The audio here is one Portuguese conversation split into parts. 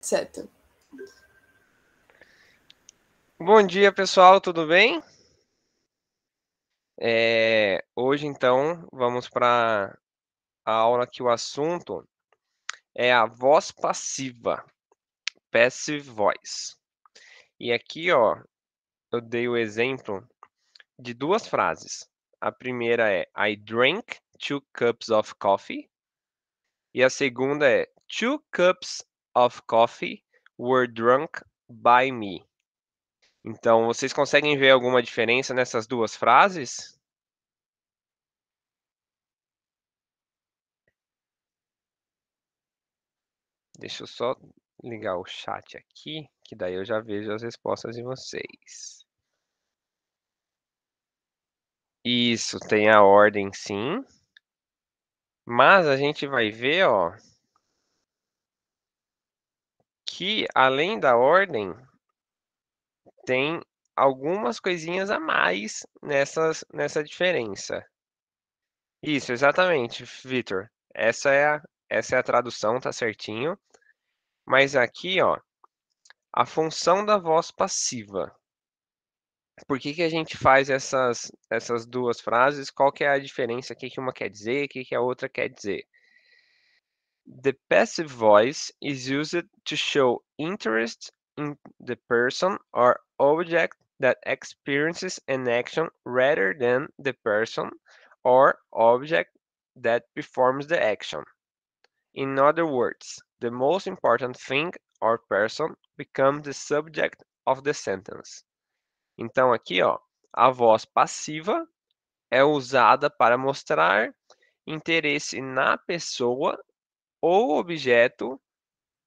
Certo. Bom dia, pessoal, tudo bem? Hoje, então, vamos para a aula que o assunto é a voz passiva, passive voice. E aqui, ó, eu dei o exemplo de duas frases. A primeira é I drank 2 cups of coffee. E a segunda é 2 cups of coffee were drunk by me. Então, vocês conseguem ver alguma diferença nessas duas frases? Deixa eu só ligar o chat aqui, que daí eu já vejo as respostas de vocês. Isso, tem a ordem sim. Mas a gente vai ver, ó, que além da ordem, tem algumas coisinhas a mais nessa diferença. Isso, exatamente, Vitor. Essa é a tradução, tá certinho. Mas aqui, ó, a função da voz passiva. Por que a gente faz essas duas frases? Qual que é a diferença? O que uma quer dizer? O que a outra quer dizer? The passive voice is used to show interest in the person or object that experiences an action rather than the person or object that performs the action. In other words, the most important thing or person becomes the subject of the sentence. Então aqui, ó, a voz passiva é usada para mostrar interesse na pessoa ou objeto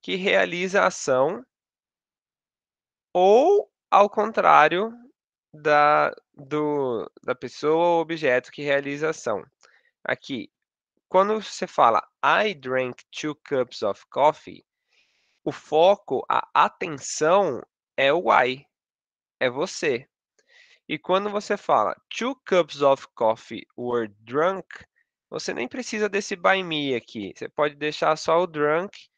que realiza a ação ou ao contrário da pessoa ou objeto que realiza a ação. Aqui, quando você fala I drank 2 cups of coffee, o foco, a atenção é o I, é você. E quando você fala 2 cups of coffee were drunk, você nem precisa desse by me aqui. Você pode deixar só o drunk,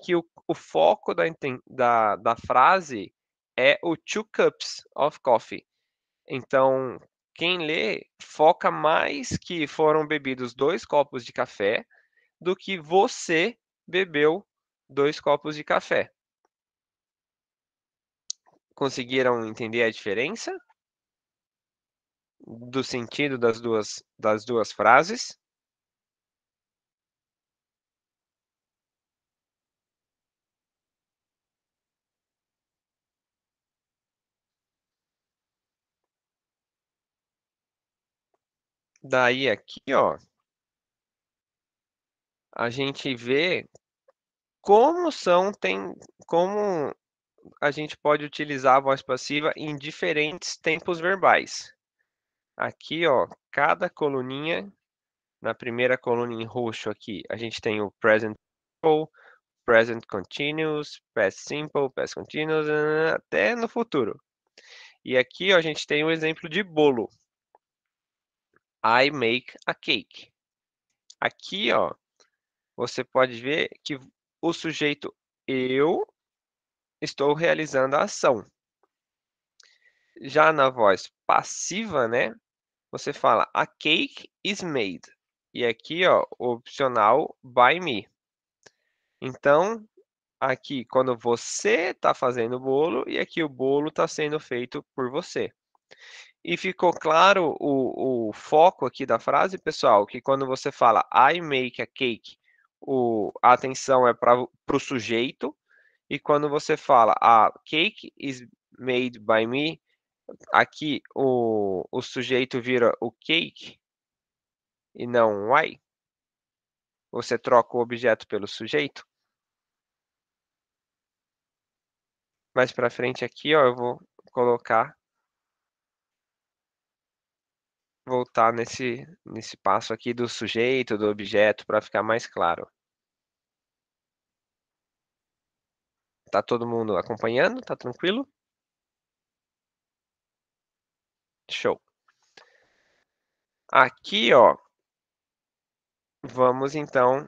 que o foco da frase é o 2 cups of coffee. Então, quem lê foca mais que foram bebidos 2 copos de café do que você bebeu 2 copos de café. Conseguiram entender a diferença do sentido das duas frases? Daí aqui, ó, a gente vê como a gente pode utilizar a voz passiva em diferentes tempos verbais. Aqui, ó, cada coluninha, na primeira coluna em roxo aqui, a gente tem o present simple, present continuous, past simple, past continuous, até no futuro. E aqui, ó, a gente tem o exemplo de bolo. I make a cake. Aqui, ó, você pode ver que o sujeito eu estou realizando a ação. Já na voz passiva, né, você fala a cake is made. E aqui, ó, opcional by me. Então, aqui quando você está fazendo o bolo e aqui o bolo está sendo feito por você. E ficou claro o foco aqui da frase, pessoal, que quando você fala I make a cake, a atenção é para o sujeito, e quando você fala a cake is made by me, aqui o sujeito vira o cake e não o I. Você troca o objeto pelo sujeito. Mais para frente aqui, ó, eu vou colocar, voltar nesse passo aqui do sujeito, do objeto, para ficar mais claro. Tá todo mundo acompanhando? Tá tranquilo? Show. Aqui, ó, vamos então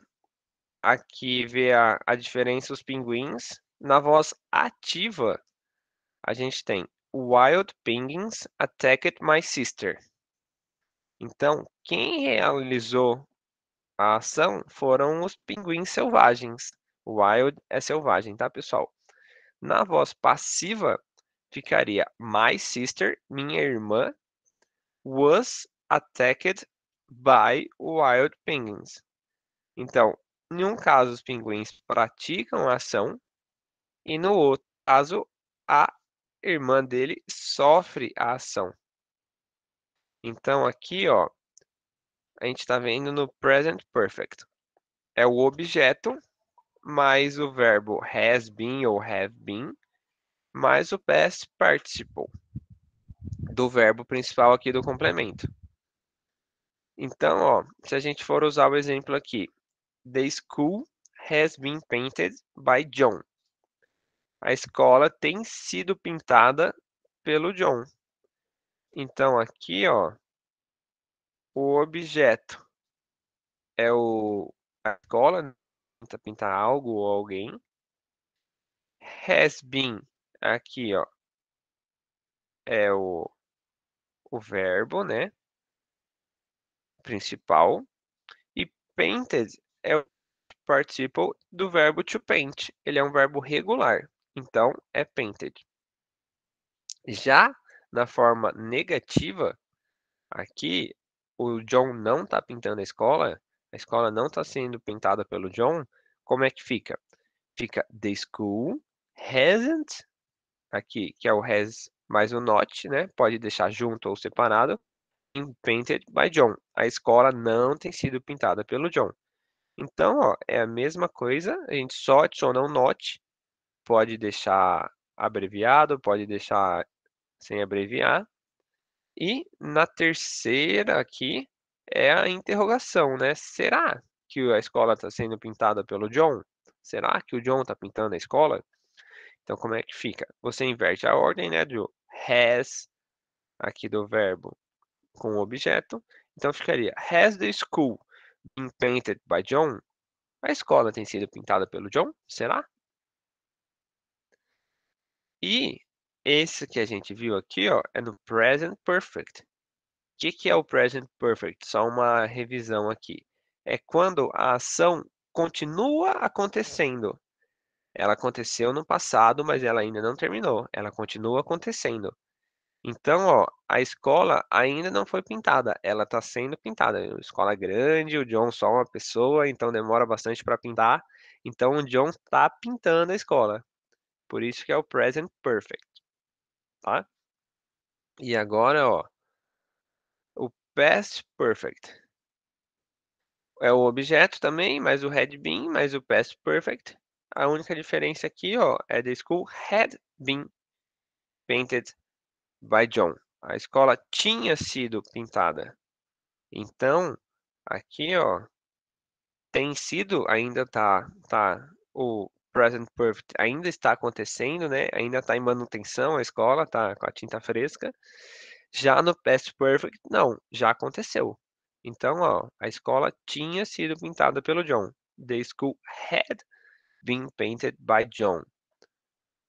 aqui ver a diferença dos pinguins Na voz ativa, a gente tem Wild penguins attacked my sister. Então, quem realizou a ação foram os pinguins selvagens. Wild é selvagem, tá, pessoal? Na voz passiva, ficaria My sister, minha irmã, was attacked by wild penguins. Então, em um caso, os pinguins praticam a ação e no outro caso, a irmã dele sofre a ação. Então, aqui, ó, a gente está vendo no present perfect. É o objeto mais o verbo has been ou have been, mais o past participle do verbo principal aqui do complemento. Então, ó, se a gente for usar o exemplo aqui, the school has been painted by John. A escola tem sido pintada pelo John. Então, aqui, ó, o objeto é a escola, né? Tenta pintar algo ou alguém. Has been, aqui, ó, é o verbo, né? Principal. E painted é o participle do verbo to paint. Ele é um verbo regular. Então, é painted. Já na forma negativa, aqui, o John não está pintando a escola não está sendo pintada pelo John. Como é que fica? Fica the school hasn't, aqui, que é o has mais o not, né? Pode deixar junto ou separado. Been painted by John. A escola não tem sido pintada pelo John. Então, ó, é a mesma coisa, a gente só adiciona um not, pode deixar abreviado, pode deixar sem abreviar. E na terceira aqui é a interrogação, né? Será que a escola está sendo pintada pelo John? Será que o John está pintando a escola? Então, como é que fica? Você inverte a ordem, né, do has, aqui do verbo, com o objeto. Então, ficaria, has the school been painted by John? A escola tem sido pintada pelo John? Será? E esse que a gente viu aqui, ó, é no present perfect. O que é o present perfect? Só uma revisão aqui. É quando a ação continua acontecendo. Ela aconteceu no passado, mas ela ainda não terminou. Ela continua acontecendo. Então, ó, a escola ainda não foi pintada. Ela está sendo pintada. A escola é grande, o John só uma pessoa, então demora bastante para pintar. Então, o John está pintando a escola. Por isso que é o present perfect, tá? E agora, ó, o past perfect. É o objeto também, mais o had been, mais o past perfect. A única diferença aqui, ó, é the school had been painted by John. A escola tinha sido pintada. Então, aqui, ó, tem sido, ainda o present perfect ainda está acontecendo, né? Ainda está em manutenção a escola, tá com a tinta fresca. Já no past perfect, não, já aconteceu. Então, ó, a escola tinha sido pintada pelo John. The school had been painted by John.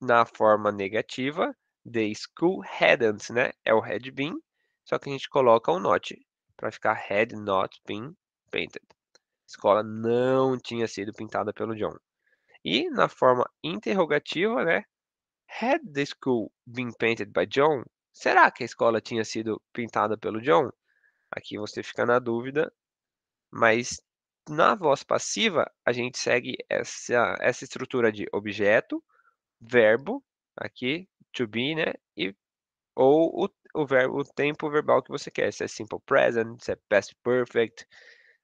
Na forma negativa, the school hadn't, né? É o had been, só que a gente coloca o not para ficar had not been painted. A escola não tinha sido pintada pelo John. E na forma interrogativa, né? Had the school been painted by John? Será que a escola tinha sido pintada pelo John? Aqui você fica na dúvida, mas na voz passiva a gente segue essa estrutura de objeto, verbo, aqui, to be, né? Ou o tempo verbal que você quer, se é simple present, se é past perfect,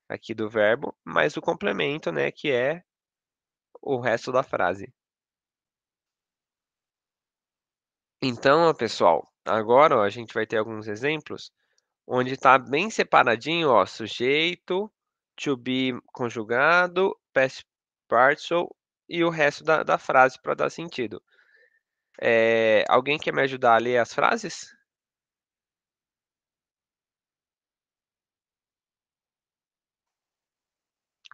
aqui do verbo, mais o complemento, né? Que é o resto da frase. Então, ó, pessoal, agora ó, a gente vai ter alguns exemplos onde está bem separadinho, ó, sujeito, to be conjugado, past partial e o resto da frase para dar sentido. Alguém quer me ajudar a ler as frases?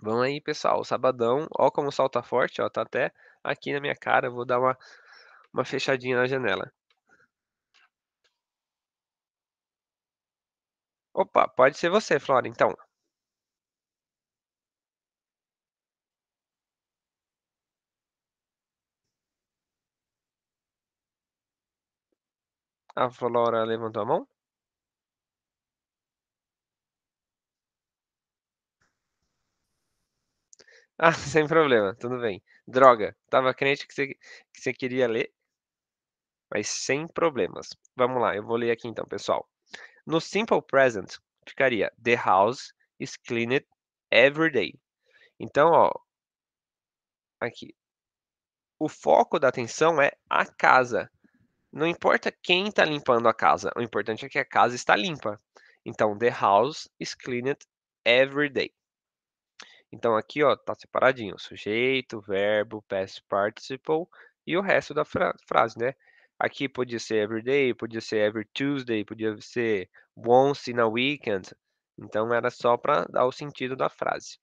Vamos aí, pessoal. Sabadão, ó como o sol tá forte, ó, tá até aqui na minha cara, eu vou dar uma fechadinha na janela. Opa, pode ser você, Flora, então. A Flora levantou a mão? Ah, sem problema, tudo bem. Droga, tava crente que você queria ler, mas sem problemas. Vamos lá, eu vou ler aqui então, pessoal. No simple present, ficaria the house is cleaned every day. Então, ó, aqui. O foco da atenção é a casa. Não importa quem está limpando a casa, o importante é que a casa está limpa. Então, the house is cleaned every day. Então, aqui, ó, tá separadinho, sujeito, verbo, past participle e o resto da frase, né? Aqui podia ser every day, podia ser every Tuesday, podia ser once in a weekend. Então, era só para dar o sentido da frase.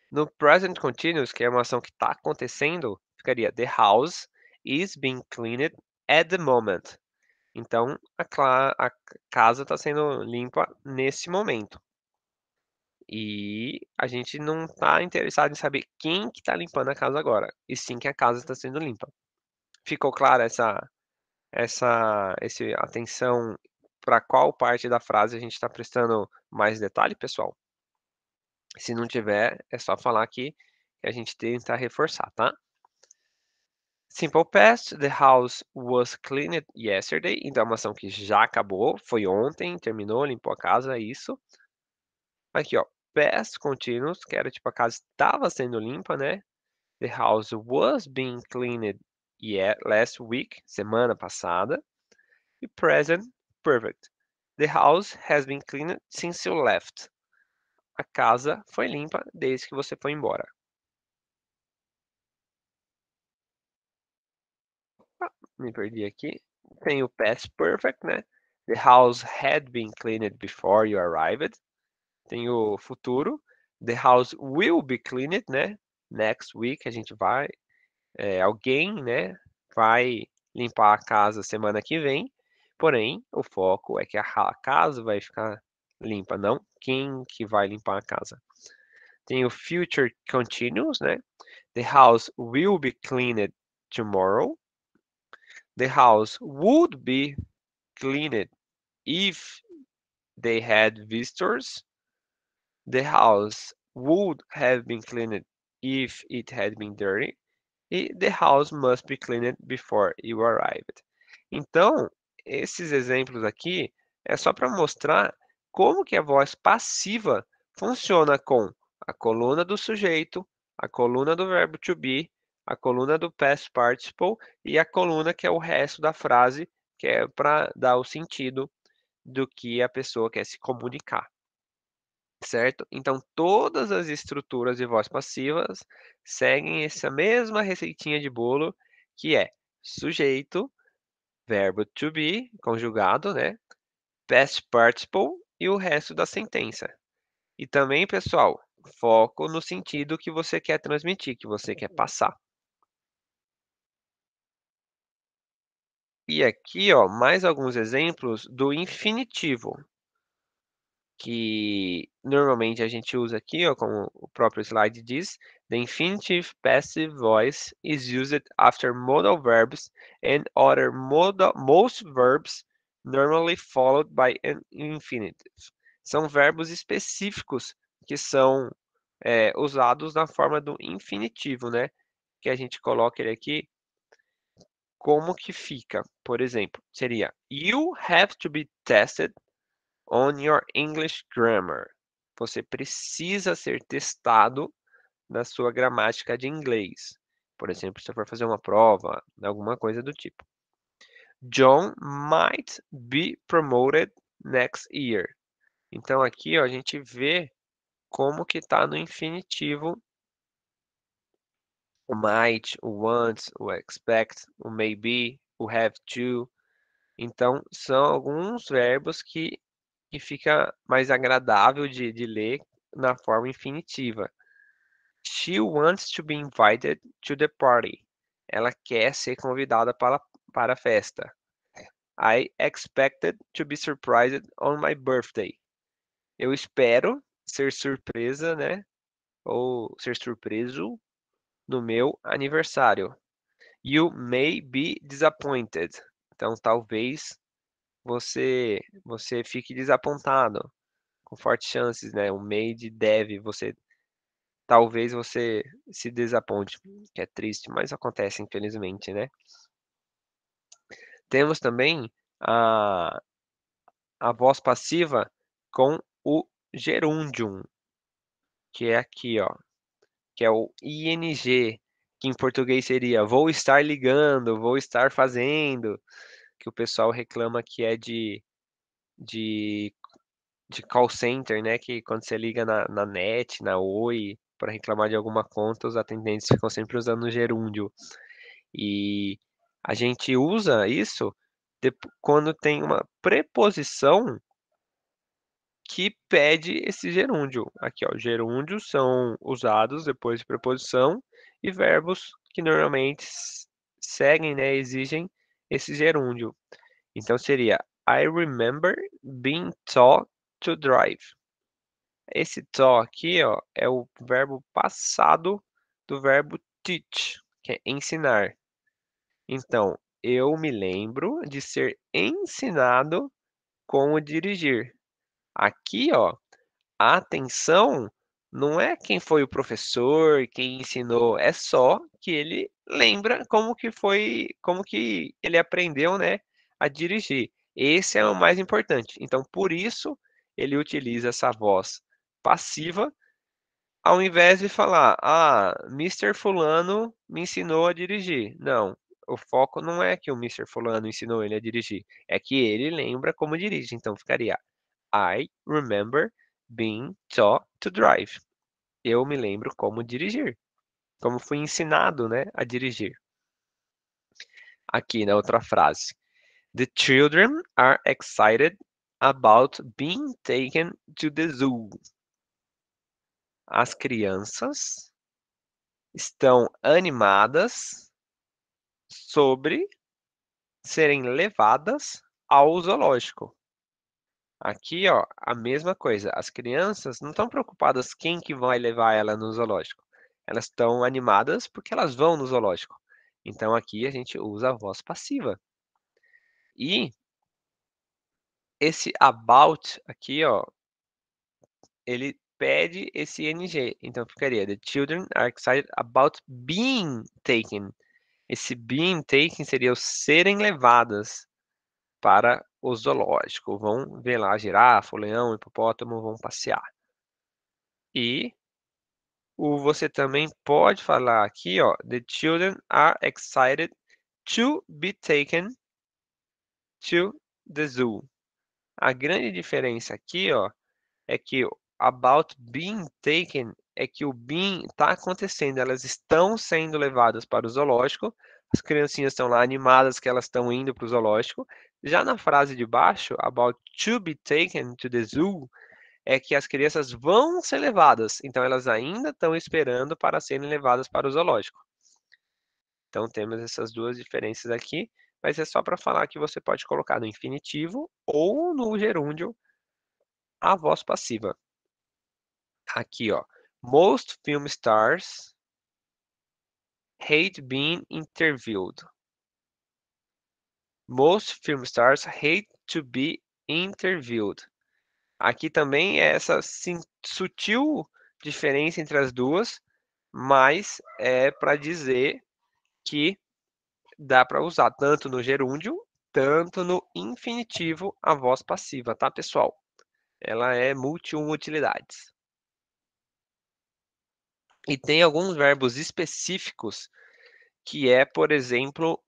No present continuous, que é uma ação que está acontecendo, ficaria the house is being cleaned at the moment. Então, a casa está sendo limpa nesse momento. E a gente não está interessado em saber quem que está limpando a casa agora, e sim que a casa está sendo limpa. Ficou clara esse atenção para qual parte da frase a gente está prestando mais detalhe, pessoal? Se não tiver, é só falar aqui que a gente tenta reforçar, tá? Simple past, the house was cleaned yesterday. Então, é uma ação que já acabou, foi ontem, terminou, limpou a casa, é isso. Aqui, ó, past continuous, que era tipo a casa estava sendo limpa, né? The house was being cleaned last week, semana passada. E present perfect. The house has been cleaned since you left. A casa foi limpa desde que você foi embora. Ah, me perdi aqui. Tem o past perfect, né? The house had been cleaned before you arrived. Tem o futuro. The house will be cleaned, né? Next week a gente vai, alguém, né, vai limpar a casa semana que vem. Porém, o foco é que a casa vai ficar limpa, não quem que vai limpar a casa. Tem o future continuous, né? The house will be cleaned tomorrow. The house would be cleaned if they had visitors. The house would have been cleaned if it had been dirty. E the house must be cleaned before you arrived. Então, esses exemplos aqui é só para mostrar como que a voz passiva funciona com a coluna do sujeito, a coluna do verbo to be, a coluna do past participle e a coluna que é o resto da frase, que é para dar o sentido do que a pessoa quer se comunicar, certo? Então, todas as estruturas de voz passivas seguem essa mesma receitinha de bolo, que é sujeito, verbo to be, conjugado, né? Past participle e o resto da sentença. E também, pessoal, foco no sentido que você quer transmitir, que você quer passar. E aqui, ó, mais alguns exemplos do infinitivo, que normalmente a gente usa aqui, ó, como o próprio slide diz, the infinitive passive voice is used after modal verbs and other most verbs normally followed by an infinitive. São verbos específicos que são usados na forma do infinitivo, né? Que a gente coloca ele aqui, como que fica? Por exemplo, seria You have to be tested on your English grammar. Você precisa ser testado na sua gramática de inglês. Por exemplo, se for fazer uma prova, alguma coisa do tipo. John might be promoted next year. Então aqui, ó, a gente vê como que está no infinitivo o might, o want, o expect, o maybe, o have to. Então, são alguns verbos que fica mais agradável de ler na forma infinitiva. She wants to be invited to the party. Ela quer ser convidada para a festa. I expected to be surprised on my birthday. Eu espero ser surpresa, né? Ou ser surpreso no meu aniversário. You may be disappointed. Então, talvez você fique desapontado, com fortes chances, né? O may de deve, talvez você se desaponte, que é triste, mas acontece infelizmente, né? Temos também a voz passiva com o gerúndio, que é aqui, ó, que é o ing, que em português seria vou estar ligando, vou estar fazendo, que o pessoal reclama que é de de call center, né? Que quando você liga na NET, na Oi, para reclamar de alguma conta, os atendentes ficam sempre usando o gerúndio. E a gente usa isso quando tem uma preposição que pede esse gerúndio. Aqui, ó, gerúndios são usados depois de preposição e verbos que normalmente seguem, né, exigem esse gerúndio. Então seria I remember being taught to drive. Esse to aqui, ó, é o verbo passado do verbo teach, que é ensinar. Então, eu me lembro de ser ensinado como dirigir. Aqui, ó, a atenção não é quem foi o professor, quem ensinou, é só que ele lembra como que ele aprendeu, né, a dirigir. Esse é o mais importante. Então, por isso, ele utiliza essa voz passiva, ao invés de falar, Mister Fulano me ensinou a dirigir. Não, o foco não é que o Mister Fulano ensinou ele a dirigir, é que ele lembra como dirige. Então, ficaria I remember being taught to drive. Eu me lembro como dirigir, como fui ensinado, né, a dirigir. Aqui na outra frase. The children are excited about being taken to the zoo. As crianças estão animadas sobre serem levadas ao zoológico. Aqui, ó, a mesma coisa. As crianças não estão preocupadas quem que vai levar ela no zoológico. Elas estão animadas porque elas vão no zoológico. Então aqui a gente usa a voz passiva. E esse about aqui, ó, ele pede esse ing. Então ficaria The children are excited about being taken. Esse being taken seria o serem levadas para o zoológico. Vão ver lá a girafa, o leão, o hipopótamo, vão passear. E você também pode falar aqui, ó, the children are excited to be taken to the zoo. A grande diferença aqui, ó, é que about being taken é que o being está acontecendo, elas estão sendo levadas para o zoológico, as criancinhas estão lá animadas que elas estão indo para o zoológico. Já na frase de baixo, about to be taken to the zoo, é que as crianças vão ser levadas, então elas ainda estão esperando para serem levadas para o zoológico. Então temos essas duas diferenças aqui, mas é só para falar que você pode colocar no infinitivo ou no gerúndio a voz passiva. Aqui, ó. Most film stars hate being interviewed. Most film stars hate to be interviewed. Aqui também é essa sutil diferença entre as duas, mas é para dizer que dá para usar tanto no gerúndio, tanto no infinitivo a voz passiva, tá, pessoal? Ela é multi-utilidades. E tem alguns verbos específicos que é, por exemplo,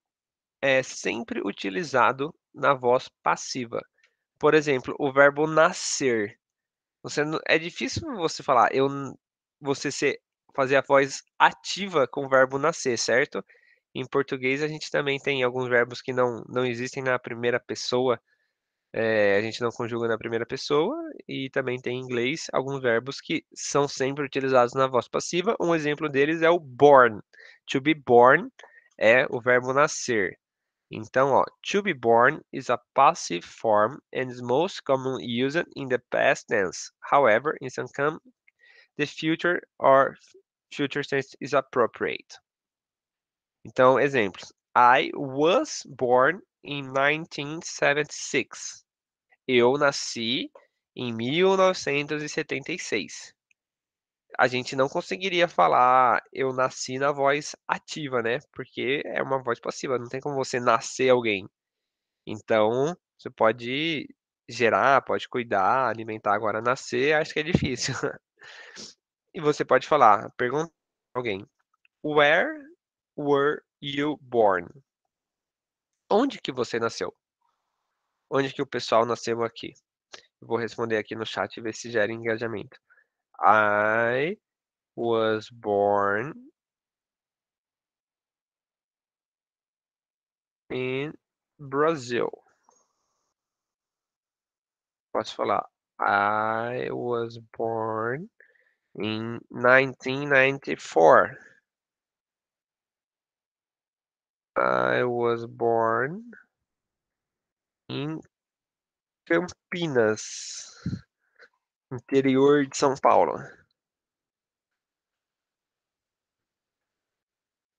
sempre utilizado na voz passiva. Por exemplo, o verbo nascer. É difícil você falar, fazer a voz ativa com o verbo nascer, certo? Em português a gente também tem alguns verbos que não existem na primeira pessoa, A gente não conjuga na primeira pessoa e também tem em inglês alguns verbos que são sempre utilizados na voz passiva. Um exemplo deles é o born. To be born é o verbo nascer. Então, ó, to be born is a passive form and is most commonly used in the past tense. However, in some cases, the future or future tense is appropriate. Então, exemplos. I was born in 1976. Eu nasci em 1976. A gente não conseguiria falar eu nasci na voz ativa, né? Porque é uma voz passiva, não tem como você nascer alguém. Então, você pode gerar, pode cuidar, alimentar. Agora, nascer, acho que é difícil. E você pode falar, perguntar a alguém: Where were you born? Onde que você nasceu? Onde que o pessoal nasceu aqui? Eu vou responder aqui no chat e ver se gera engajamento. I was born in Brazil. Posso falar I was born in 1994. I was born em Campinas, interior de São Paulo.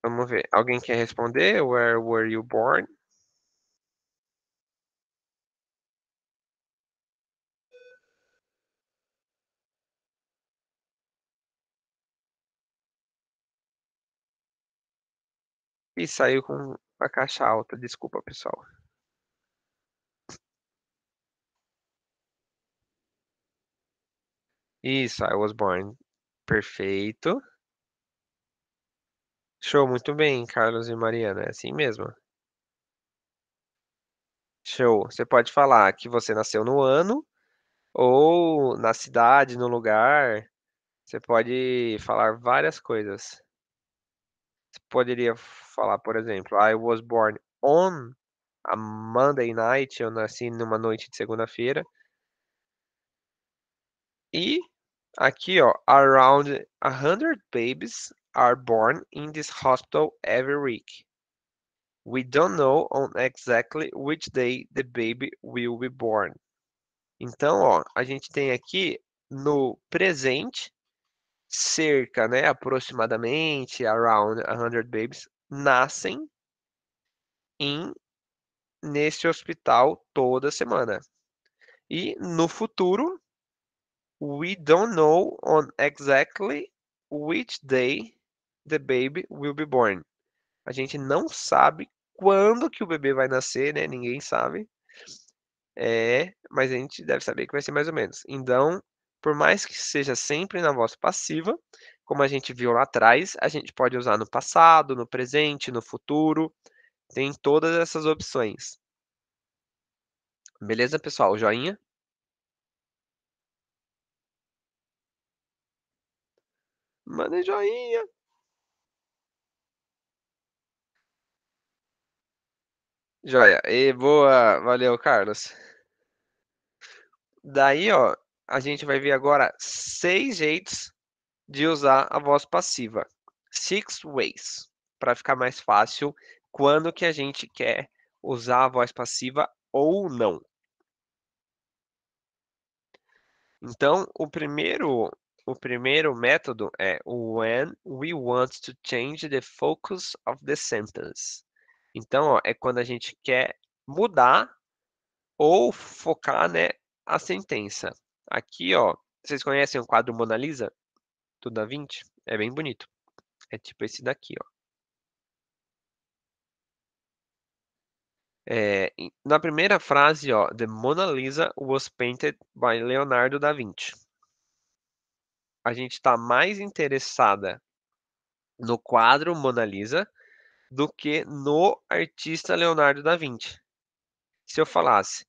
Vamos ver. Alguém quer responder? Where were you born? E saiu com a caixa alta. Desculpa, pessoal. Isso, I was born. Perfeito. Show, muito bem, Carlos e Mariana. É assim mesmo. Show. Você pode falar que você nasceu no ano ou na cidade, no lugar. Você pode falar várias coisas. Você poderia falar, por exemplo, I was born on a Monday night. Eu nasci numa noite de segunda-feira. E aqui, ó, around 100 babies are born in this hospital every week. We don't know on exactly which day the baby will be born. Então, ó, a gente tem aqui no presente cerca, né, aproximadamente around 100 babies nascem em neste hospital toda semana. E no futuro, we don't know on exactly which day the baby will be born. A gente não sabe quando que o bebê vai nascer, né? Ninguém sabe. Mas a gente deve saber que vai ser mais ou menos. Então, por mais que seja sempre na voz passiva, como a gente viu lá atrás, a gente pode usar no passado, no presente, no futuro. Tem todas essas opções. Beleza, pessoal? Joinha? Manda joinha. Joia. E boa. Valeu, Carlos. Daí, ó, a gente vai ver agora 6 jeitos de usar a voz passiva. Six ways, para ficar mais fácil quando que a gente quer usar a voz passiva ou não. Então, o primeiro método é when we want to change the focus of the sentence. Então, ó, é quando a gente quer mudar ou focar, né, a sentença. Aqui, ó, vocês conhecem o quadro Mona Lisa do Da Vinci? É bem bonito. É tipo esse daqui, ó. Na primeira frase, ó, The Mona Lisa was painted by Leonardo da Vinci. A gente está mais interessada no quadro Mona Lisa do que no artista Leonardo da Vinci. Se eu falasse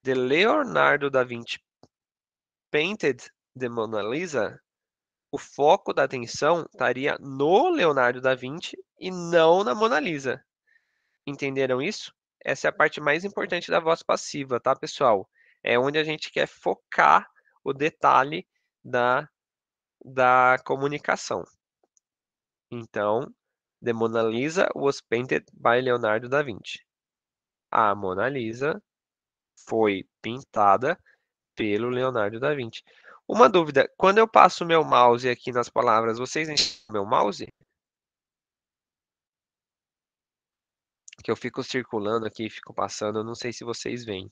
The Leonardo da Vinci painted the Mona Lisa, o foco da atenção estaria no Leonardo da Vinci e não na Mona Lisa. Entenderam isso? essa é a parte mais importante da voz passiva, tá, pessoal? É onde a gente quer focar o detalhe da comunicação. Então, The Mona Lisa was painted by Leonardo da Vinci. A Mona Lisa foi pintada pelo Leonardo da Vinci. Uma dúvida, quando eu passo meu mouse aqui nas palavras, vocês enxergam meu mouse? Que eu fico circulando aqui, fico passando, eu não sei se vocês veem.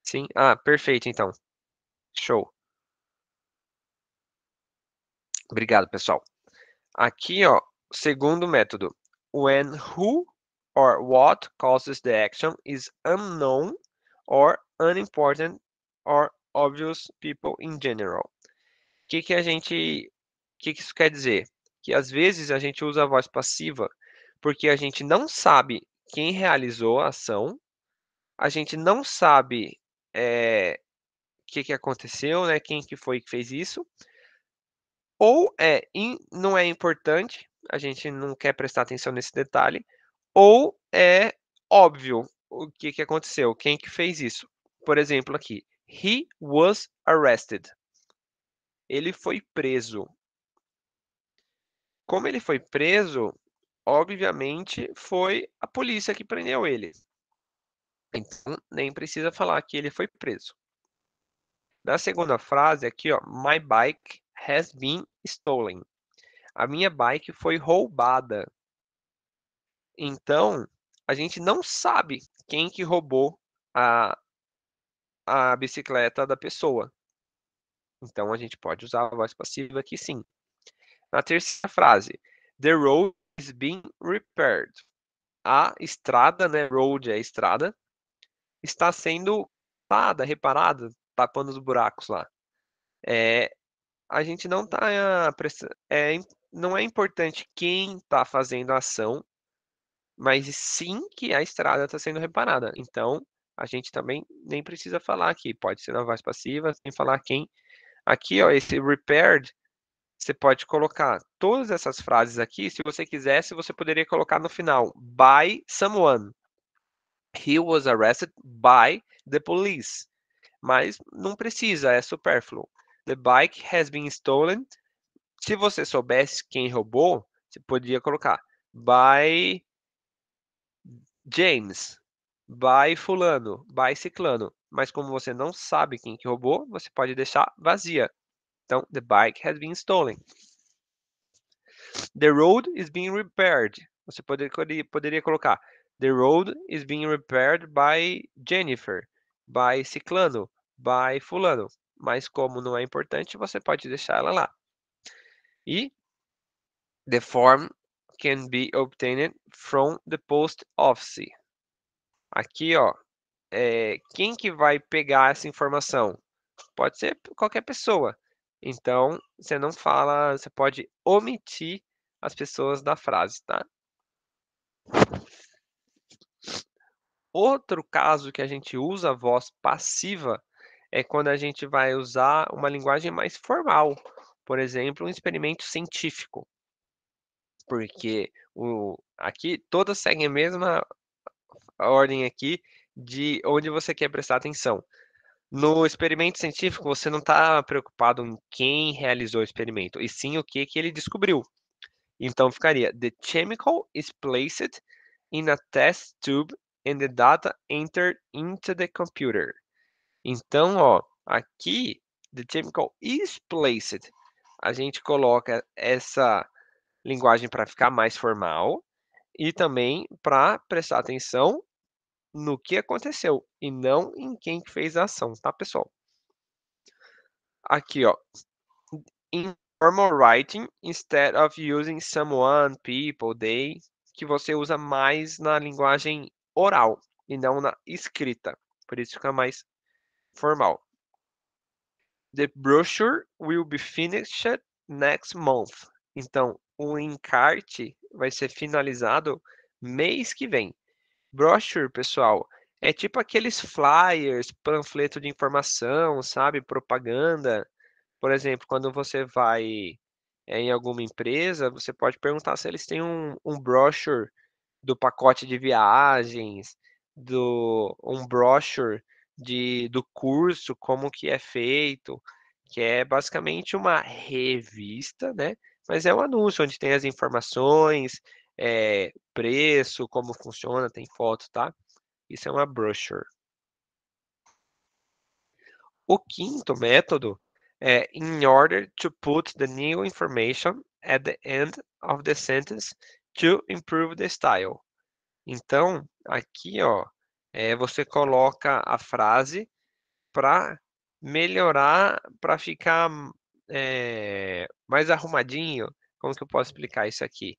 Sim? Ah, perfeito, então. Show. Obrigado, pessoal. Aqui, ó, segundo método. When who or what causes the action is unknown or unimportant or obvious people in general. Que isso quer dizer? Que às vezes a gente usa a voz passiva porque a gente não sabe quem realizou a ação, a gente não sabe o que aconteceu, né? Quem que foi que fez isso, ou não é importante, a gente não quer prestar atenção nesse detalhe, ou é óbvio o que aconteceu, quem que fez isso. Por exemplo, aqui, he was arrested. Ele foi preso. Como ele foi preso, obviamente foi a polícia que prendeu ele. Então, nem precisa falar que ele foi preso. Na segunda frase aqui, ó, my bike has been stolen. A minha bike foi roubada. Então, a gente não sabe quem que roubou a, a bicicleta da pessoa. Então, a gente pode usar a voz passiva aqui sim. Na terceira frase, the road is being repaired. A estrada, né? Road é a estrada, está sendo reparada, tapando os buracos lá. A gente não está não é importante quem está fazendo a ação, mas sim que a estrada está sendo reparada. Então, a gente também nem precisa falar aqui, pode ser na voz passiva, sem falar quem. Aqui, ó, esse repaired, você pode colocar todas essas frases aqui, se você quisesse, você poderia colocar no final, by someone. He was arrested by the police. Mas não precisa, é supérfluo. The bike has been stolen. Se você soubesse quem roubou, você podia colocar by James, by fulano, by ciclano. Mas como você não sabe quem que roubou, você pode deixar vazia. Então, the bike has been stolen. The road is being repaired. Você poderia colocar the road is being repaired by Jennifer, by ciclano, by fulano. Mas como não é importante, você pode deixar ela lá. E the form can be obtained from the post office. Aqui, ó, quem que vai pegar essa informação? Pode ser qualquer pessoa. Então, você não fala, você pode omitir as pessoas da frase, tá? Outro caso que a gente usa a voz passiva é quando a gente vai usar uma linguagem mais formal. Por exemplo, um experimento científico. Porque aqui todas seguem a mesma ordem aqui de onde você quer prestar atenção. No experimento científico, você não está preocupado em quem realizou o experimento, e sim o que ele descobriu. Então ficaria: The chemical is placed in a test tube and the data entered into the computer. Então, ó, aqui, the chemical is placed. A gente coloca essa linguagem para ficar mais formal e também para prestar atenção no que aconteceu e não em quem fez a ação, tá, pessoal? Aqui, ó, in formal writing, instead of using someone, people, they, que você usa mais na linguagem oral e não na escrita. Por isso fica mais formal. The brochure will be finished next month. Então, o encarte vai ser finalizado mês que vem. Brochure, pessoal, é tipo aqueles flyers, panfleto de informação, sabe? Propaganda. Por exemplo, quando você vai em alguma empresa, você pode perguntar se eles têm um brochure do pacote de viagens, um brochure do curso, como que é feito, que é basicamente uma revista, né? Mas é um anúncio onde tem as informações, preço, como funciona, tem foto, tá? Isso é uma brochure. O quinto método é in order to put the new information at the end of the sentence to improve the style. Então, aqui, ó, você coloca a frase para melhorar, para ficar mais arrumadinho. Como que eu posso explicar isso aqui?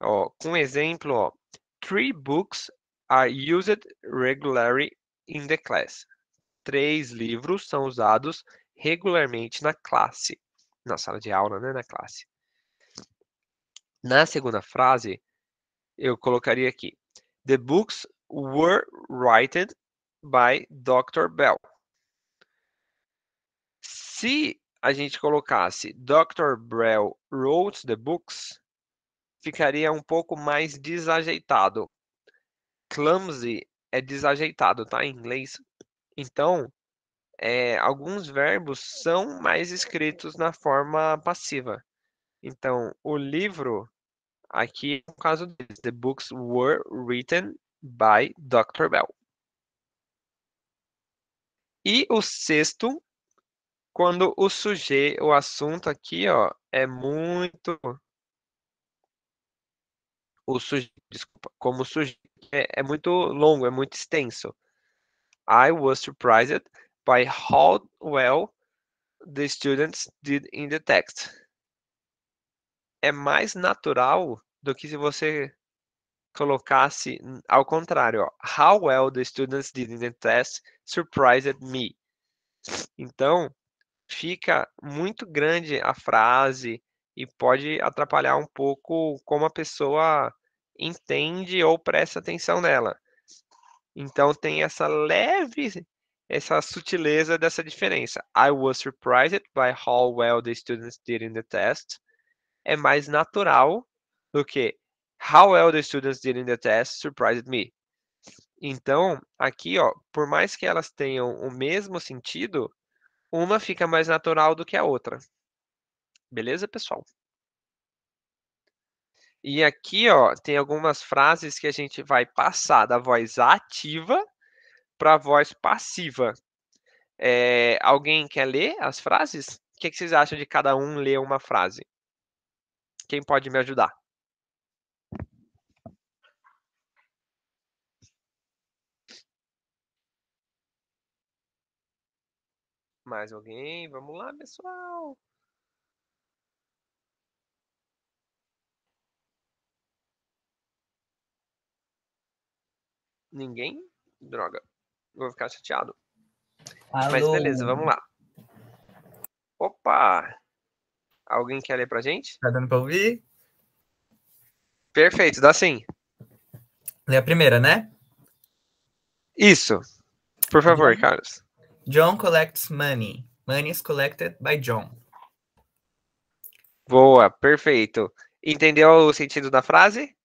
Ó, com exemplo, ó, 3 books are used regularly in the class. 3 livros são usados regularmente na classe, na sala de aula, né, na classe. Na segunda frase, eu colocaria aqui: The books were written by Dr. Bell. Se a gente colocasse Dr. Bell wrote the books, ficaria um pouco mais desajeitado. Clumsy é desajeitado, tá? Em inglês. Então, alguns verbos são mais escritos na forma passiva. Então, o livro, aqui é o caso deles. The books were written by Dr. Bell. E o sexto, quando o assunto aqui, ó, é muito... Desculpa, como o sujeito é muito longo, é muito extenso. I was surprised by how well the students did in the text. É mais natural do que se você colocasse ao contrário, ó. How well the students did in the test surprised me. Então, fica muito grande a frase e pode atrapalhar um pouco como a pessoa entende ou presta atenção nela. Então tem essa sutileza dessa diferença. I was surprised by how well the students did in the test. É mais natural do que how well the students did in the test surprised me. Então, aqui, ó, por mais que elas tenham o mesmo sentido, uma fica mais natural do que a outra. Beleza, pessoal? E aqui, ó, tem algumas frases que a gente vai passar da voz ativa para a voz passiva. Alguém quer ler as frases? O que vocês acham de cada um ler uma frase? Quem pode me ajudar? Mais alguém? Vamos lá, pessoal. Ninguém? Droga. Vou ficar chateado. Mas Alô. beleza, vamos lá. Opa! Alguém quer ler pra gente? Tá dando pra ouvir? Perfeito, dá sim. Lê a primeira, né? Isso. Por favor, Carlos. John collects money. Money is collected by John. Boa, perfeito. Entendeu o sentido da frase?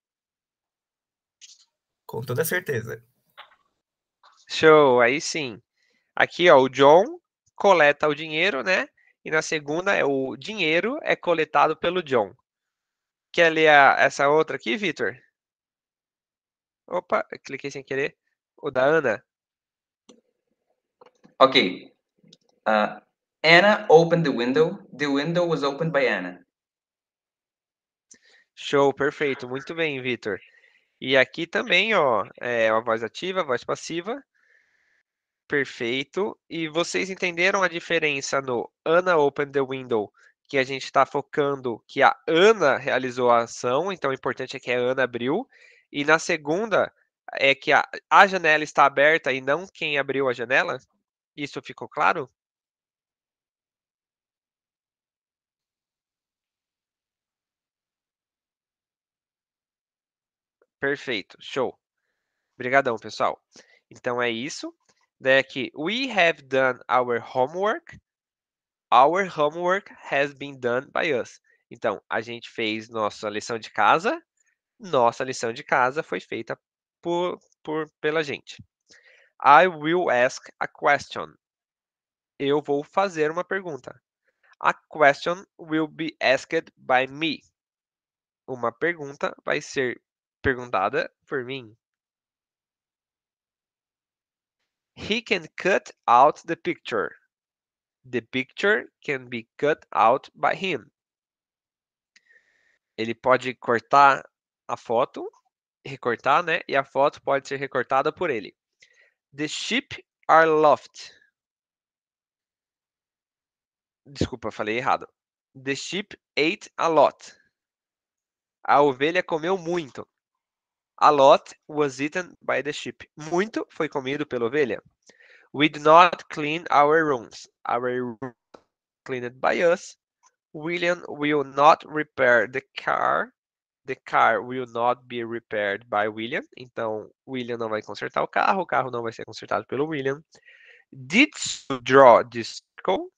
Com toda certeza. Show, aí sim. Aqui, ó, o John coleta o dinheiro, né? E na segunda, o dinheiro é coletado pelo John. Quer ler essa outra aqui, Vitor? Opa, cliquei sem querer. O da Ana. Okay. Anna opened the window. The window was opened by Anna. Show, perfeito. Muito bem, Vitor. E aqui também, ó, é a voz ativa, a voz passiva. Perfeito. E vocês entenderam a diferença no Anna opened the window, que a gente está focando que a Ana realizou a ação, então o importante é que a Ana abriu. E na segunda, é que a janela está aberta e não quem abriu a janela? Isso ficou claro? Perfeito, show. Obrigadão, pessoal. Então é isso. Daí aqui, we have done our homework. Our homework has been done by us. Então, a gente fez nossa lição de casa. Nossa lição de casa foi feita pela gente. I will ask a question. Eu vou fazer uma pergunta. A question will be asked by me. Uma pergunta vai ser perguntada por mim. He can cut out the picture. The picture can be cut out by him. Ele pode cortar a foto, recortar, né? E a foto pode ser recortada por ele. The sheep are loved. Desculpa, falei errado. The sheep ate a lot. A ovelha comeu muito. A lot was eaten by the sheep. Muito foi comido pela ovelha. We do not clean our rooms. Our rooms are cleaned by us. William will not repair the car. The car will not be repaired by William. Então, William não vai consertar o carro não vai ser consertado pelo William. Did you draw this circle?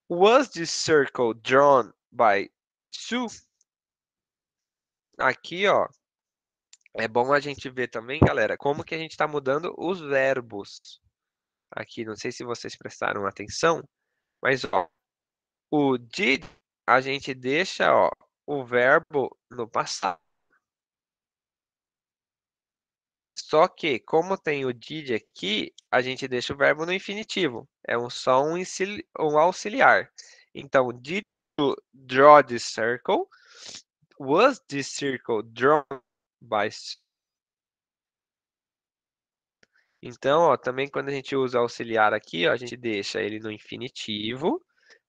Was this circle drawn by Sue? Aqui, ó, é bom a gente ver também, galera, como que a gente está mudando os verbos. Aqui, não sei se vocês prestaram atenção, mas, ó, o did, a gente deixa, ó, o verbo no passado. Só que, como tem o did aqui, a gente deixa o verbo no infinitivo. É só um auxiliar. Então, did you draw this circle? Was this circle drawn by... Então, ó, também quando a gente usa auxiliar aqui, ó, a gente deixa ele no infinitivo,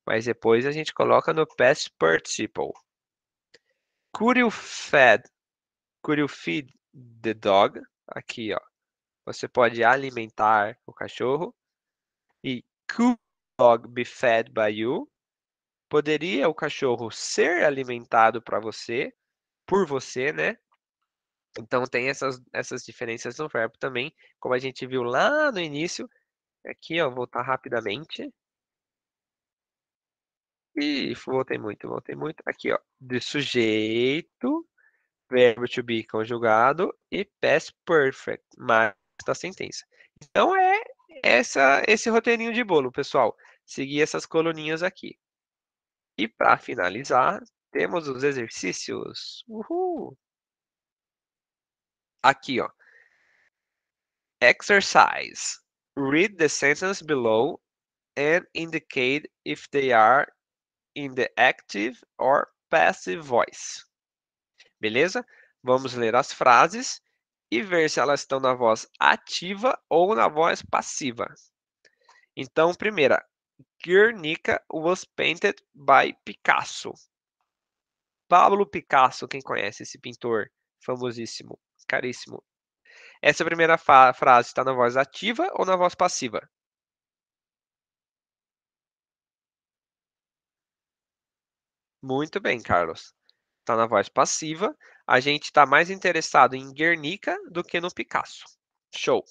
mas depois a gente coloca no past participle. Could you feed the dog? Aqui, ó. Você pode alimentar o cachorro. E could the dog be fed by you? Poderia o cachorro ser alimentado por você, né? Então tem essas diferenças no verbo também, como a gente viu lá no início. Aqui, ó, vou voltar rapidamente. E voltei muito. Aqui, ó, de sujeito, verbo to be conjugado e past perfect, mais da sentença. Então é esse roteirinho de bolo, pessoal. Seguir essas coluninhas aqui. E para finalizar, temos os exercícios. Uhul! Aqui, ó. Exercise. Read the sentence below and indicate if they are in the active or passive voice. Beleza? Vamos ler as frases e ver se elas estão na voz ativa ou na voz passiva. Então, primeira, Guernica was painted by Picasso. Pablo Picasso, quem conhece esse pintor famosíssimo, caríssimo. Essa primeira frase está na voz ativa ou na voz passiva? Muito bem, Carlos. Está na voz passiva. A gente está mais interessado em Guernica do que no Picasso. Show.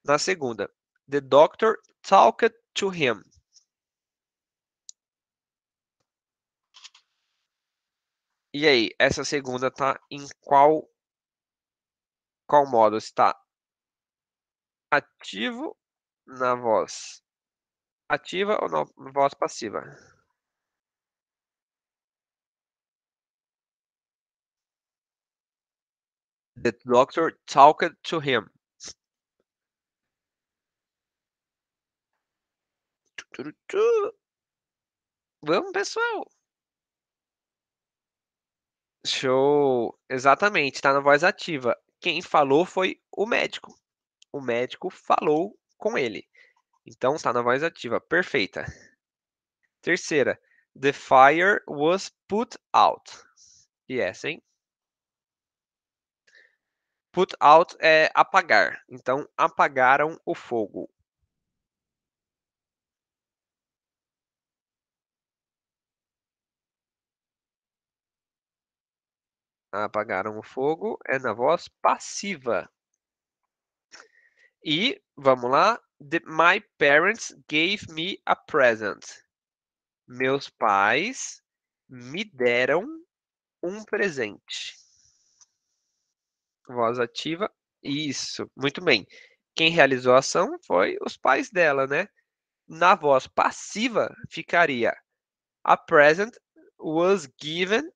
Na segunda, the doctor talked to him. E aí, essa segunda está em qual modo? Está ativo na voz ativa ou na voz passiva? The doctor talked to him. Vamos, pessoal. Show. Exatamente, está na voz ativa. Quem falou foi o médico. O médico falou com ele. Então, está na voz ativa. Perfeita. Terceira. The fire was put out. E essa, hein? Put out é apagar. Então, apagaram o fogo. Apagaram o fogo é na voz passiva. E, vamos lá. My parents gave me a present. Meus pais me deram um presente. Voz ativa. Isso, muito bem. Quem realizou a ação foi os pais dela, né? Na voz passiva ficaria: A present was given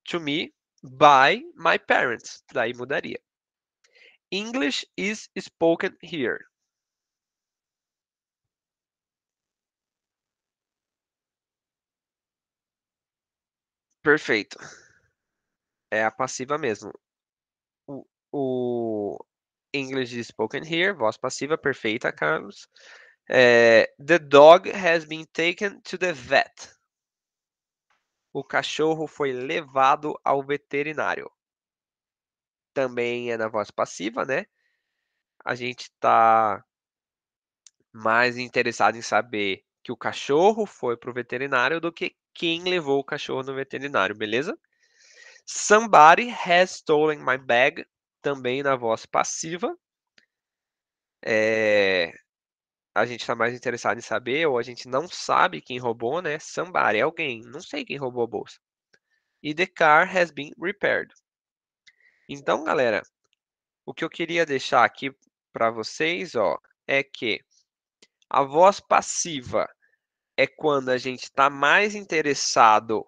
to me by my parents. Daí mudaria. English is spoken here. Perfeito. É a passiva mesmo. O English is spoken here, voz passiva, perfeita, Carlos. The dog has been taken to the vet. O cachorro foi levado ao veterinário. Também é na voz passiva, né? A gente está mais interessado em saber que o cachorro foi para o veterinário do que quem levou o cachorro no veterinário, beleza? Somebody has stolen my bag, também na voz passiva. A gente está mais interessado em saber, ou a gente não sabe quem roubou, né? Somebody, alguém, não sei quem roubou a bolsa. E the car has been repaired. Então, galera, o que eu queria deixar aqui para vocês, ó, é que a voz passiva é quando a gente está mais interessado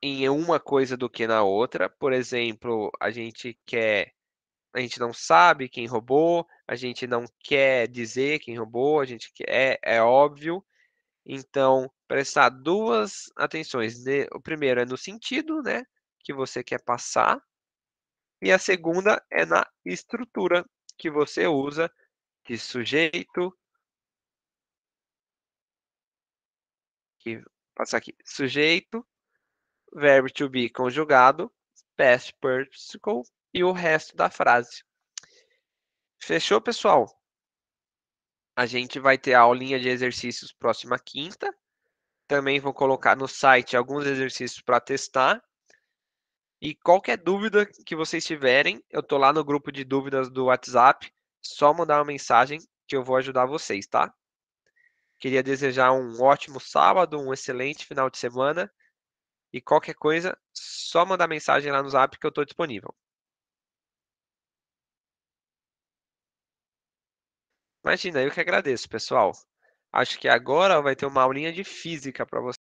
em uma coisa do que na outra. Por exemplo, a gente não sabe quem roubou, a gente não quer dizer quem roubou, a gente quer, é óbvio. Então, prestar duas atenções. O primeiro é no sentido, né, que você quer passar, e a segunda é na estrutura que você usa de sujeito, passar aqui, sujeito, verbo to be conjugado, past participle e o resto da frase. Fechou, pessoal? A gente vai ter a aulinha de exercícios próxima quinta. Também vou colocar no site alguns exercícios para testar. E qualquer dúvida que vocês tiverem, eu tô lá no grupo de dúvidas do WhatsApp. Só mandar uma mensagem que eu vou ajudar vocês, tá? Queria desejar um ótimo sábado, um excelente final de semana. E qualquer coisa, só mandar mensagem lá no Zap que eu estou disponível. Imagina, eu que agradeço, pessoal. Acho que agora vai ter uma aulinha de física para vocês.